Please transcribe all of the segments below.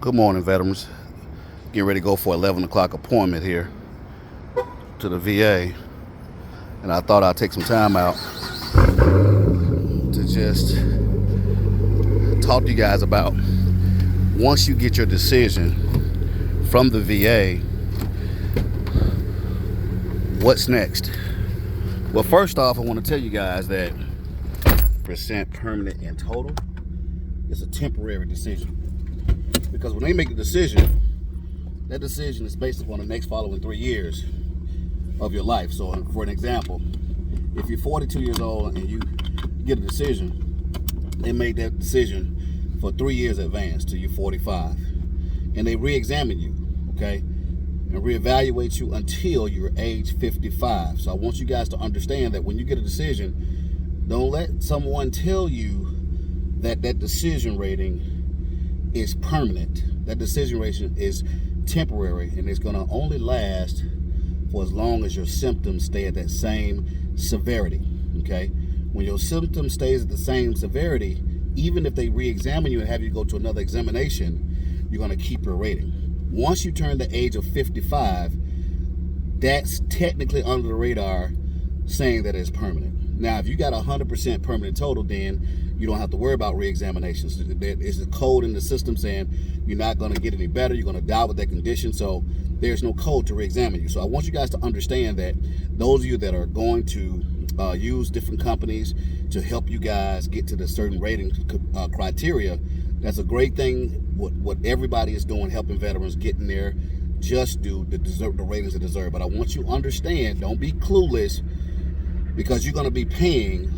Good morning, veterans. Getting ready to go for 11 o'clock appointment here to the VA. And I thought I'd take some time out to just talk to you guys about once you get your decision from the VA, what's next? Well, first off, I want to tell you guys that percent permanent and total is a temporary decision. Because when they make a decision, that decision is based upon the next following 3 years of your life. So for an example, if you're 42 years old and you get a decision, they made that decision for 3 years advance till you're 45. And they re-examine you, okay? And reevaluate you until you're age 55. So I want you guys to understand that when you get a decision, don't let someone tell you that that decision rating is permanent. That decision rating is temporary, and it's going to only last for as long as your symptoms stay at that same severity, okay? When your symptoms stays at the same severity, even if they re-examine you and have you go to another examination, you're going to keep your rating. Once you turn the age of 55, that's technically under the radar saying that it's permanent. Now, if you got 100% permanent total, then you don't have to worry about re-examinations. There is a code in the system saying you're not going to get any better. You're going to die with that condition. So there's no code to re-examine you. So I want you guys to understand that those of you that are going to use different companies to help you guys get to the certain rating criteria, that's a great thing. What everybody is doing, helping veterans getting there, just do the ratings they deserve. But I want you to understand, don't be clueless, because you're going to be paying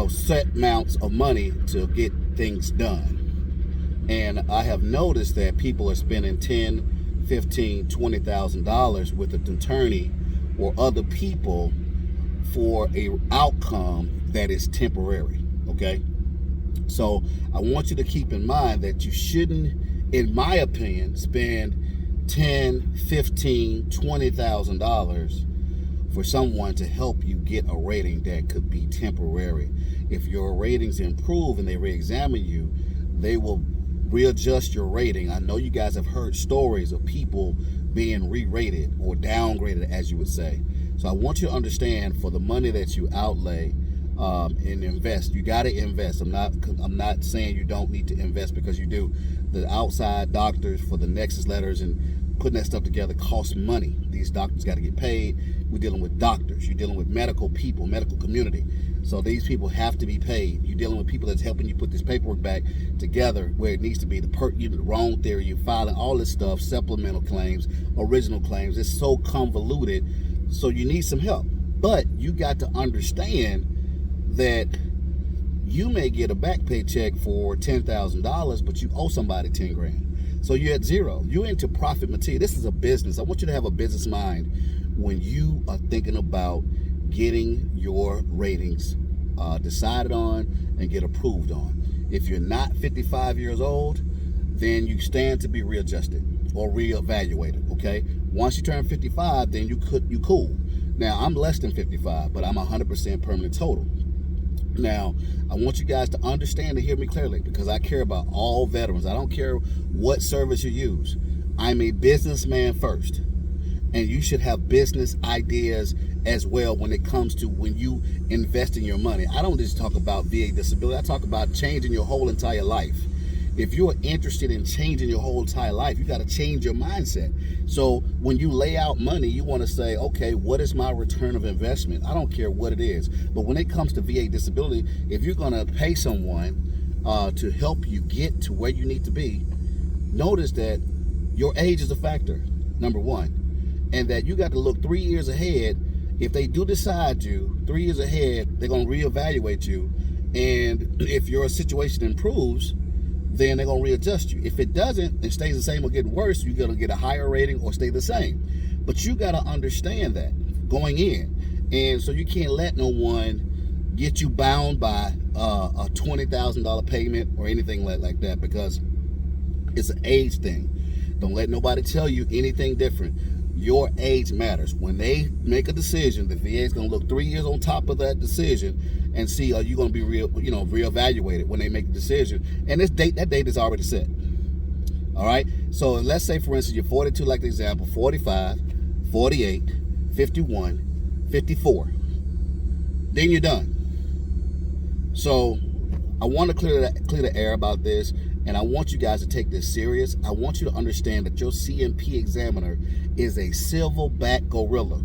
set amounts of money to get things done. And I have noticed that people are spending $10,000, $15,000, $20,000 with an attorney or other people for a outcome that is temporary, okay? So I want you to keep in mind that you shouldn't, in my opinion, spend $10,000, $15,000, $20,000 for someone to help you get a rating that could be temporary. If your ratings improve and they re-examine you, they will readjust your rating. I know you guys have heard stories of people being re-rated or downgraded, as you would say. So I want you to understand, for the money that you outlay and invest, you got to invest. I'm not saying you don't need to invest, because you do. The outside doctors for the Nexus letters and putting that stuff together costs money. These doctors got to get paid. We're dealing with doctors. You're dealing with medical people, medical community. So these people have to be paid. You're dealing with people that's helping you put this paperwork back together where it needs to be. The wrong theory, you're filing all this stuff, supplemental claims, original claims. It's so convoluted. So you need some help. But you got to understand that you may get a back pay check for $10,000, but you owe somebody 10 grand. So you're at zero. You're into profit material. This is a business. I want you to have a business mind when you are thinking about getting your ratings decided on and get approved on. If you're not 55 years old, then you stand to be readjusted or reevaluated, okay? Once you turn 55, then you cool. Now, I'm less than 55, but I'm 100% permanent total. Now, I want you guys to understand and hear me clearly, because I care about all veterans. I don't care what service you use. I'm a businessman first, and you should have business ideas as well when it comes to when you invest in your money. I don't just talk about VA disability. I talk about changing your whole entire life. If you're interested in changing your whole entire life, you got to change your mindset. So when you lay out money, you want to say, okay, what is my return of investment? I don't care what it is. But when it comes to VA disability, if you're going to pay someone to help you get to where you need to be, notice that your age is a factor, number one, and that you got to look 3 years ahead. If they do decide you 3 years ahead, they're going to reevaluate you. And if your situation improves, then they're going to readjust you. If it doesn't and stays the same or get worse, you're going to get a higher rating or stay the same. But you got to understand that going in. And so you can't let no one get you bound by a $20,000 payment or anything like that, because it's an age thing. Don't let nobody tell you anything different. Your age matters. When they make a decision, the VA is going to look 3 years on top of that decision and see, are you going to be reevaluated when they make the decision. And that date is already set. All right. So let's say, for instance, you're 42, like the example, 45, 48, 51, 54. Then you're done. So I want to clear the air about this, and I want you guys to take this serious. I want you to understand that your CMP examiner is a silverback gorilla.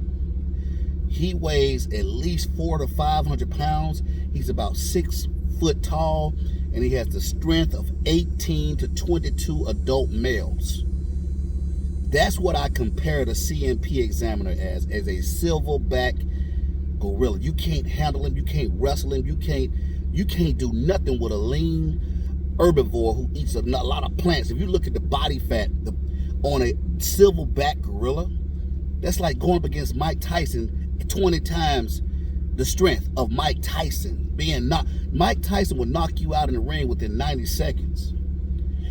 He weighs at least 400 to 500 pounds. He's about 6 foot tall, and he has the strength of 18 to 22 adult males. That's what I compare the CMP examiner as a silverback gorilla. You can't handle him. You can't wrestle him. You can't do nothing with a lean herbivore who eats a lot of plants. If you look at the body fat on a silverback gorilla, that's like going up against Mike Tyson 20 times the strength of Mike Tyson. Mike Tyson would knock you out in the ring within 90 seconds.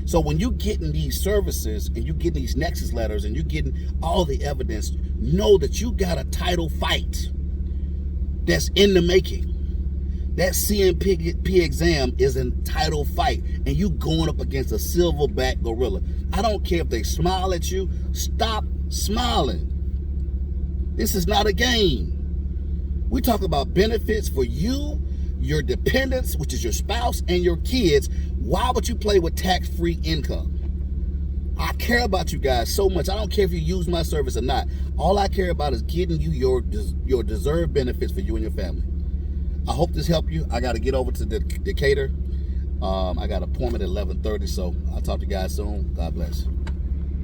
So when you're getting these services and you're getting these nexus letters and you're getting all the evidence, know that you got a title fight that's in the making. That CMP exam is a title fight, and you going up against a silverback gorilla. I don't care if they smile at you. Stop smiling. This is not a game. We talk about benefits for you, your dependents, which is your spouse, and your kids. Why would you play with tax-free income? I care about you guys so much. I don't care if you use my service or not. All I care about is getting you your deserved benefits for you and your family. I hope this helped you. I got to get over to Decatur. I got an appointment at 11:30, so I'll talk to you guys soon. God bless.